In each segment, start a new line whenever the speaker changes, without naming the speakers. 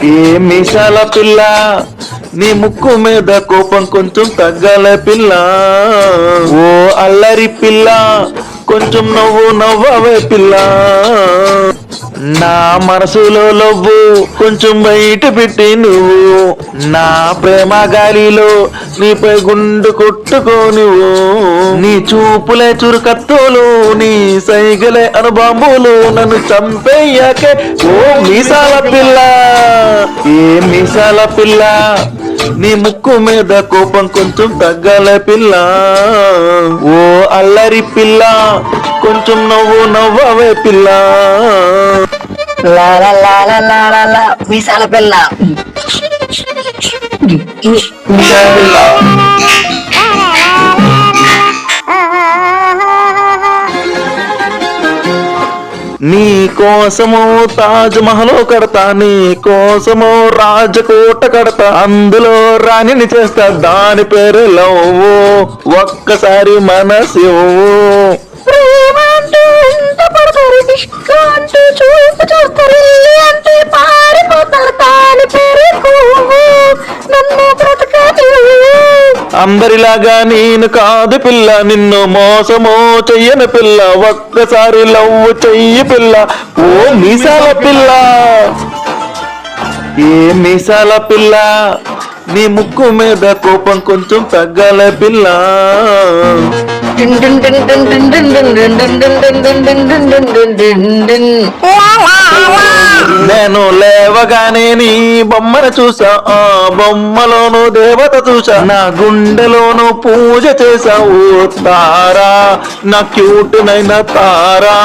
ఏ మీసాల పిల్ల, నీ ముక్కు మీద కోపం కొంచెం తగ్గాల పిల్ల. ఓ అల్లరి పిల్ల, కొంచెం నవ్వు నవ్వవే పిల్ల. నా మనసులో లవ్వు కొంచెం బయట పెట్టి నువ్వు, నా ప్రేమ గాలిలో నీపై గుండు కొట్టుకో నువ్వు. నీ చూపులే చురుకత్తులు, నీ సైగలే అనుబాంబులు నన్ను చంపేయాకే. ఓ మీసాల పిల్ల, ఏ మీసాల పిల్ల, నీ ముక్కు మీద కోపం కొంచెం తగ్గాల పిల్ల. ఓ అల్లరి పిల్ల, కొంచెం నవ్వు నవ్వవే పిల్ల.
మీసాల పిల్ల.
నీ కోసము తాజ్ మహల్ కడతా, నీ కోసము రాజకోట కడతా, అందులో రాణిని చేస్తా, దాని పేరు లవ్వు. ఒక్కసారి మనసివ్వు. అందరిలాగా నేను కాదు పిల్ల, నిన్ను మోసమో చెయ్యని పిల్ల. ఒక్కసారి లవ్వు చెయ్యి పిల్ల. ఓ మీసాల పిల్ల, ఏ మీసాల పిల్ల, నీ ముక్కు మీద కోపం కొంచెం తగ్గాల పిల్ల. నేను లేవగానే నీ బొమ్మను చూసా, ఆ బొమ్మలోను దేవత చూసా, నా గుండెలోను పూజ చేసావు తారా, నా క్యూట్ నైన తారా.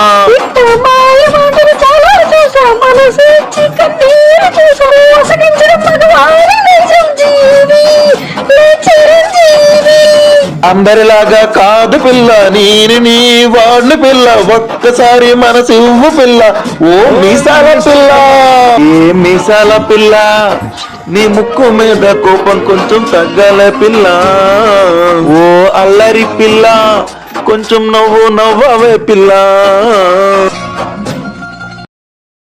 అందరిలాగా కాదు పిల్ల, నేను నీ వాడిని పిల్ల. ఒక్కసారి మనసివ్వు పిల్ల. ఓ మీసాల పిల్ల, ఏ మీసాల పిల్ల, నీ ముక్కు మీద కోపం కొంచెం తగ్గాల పిల్ల. ఓ అల్లరి పిల్ల, కొంచెం నవ్వు నవ్వవే పిల్ల.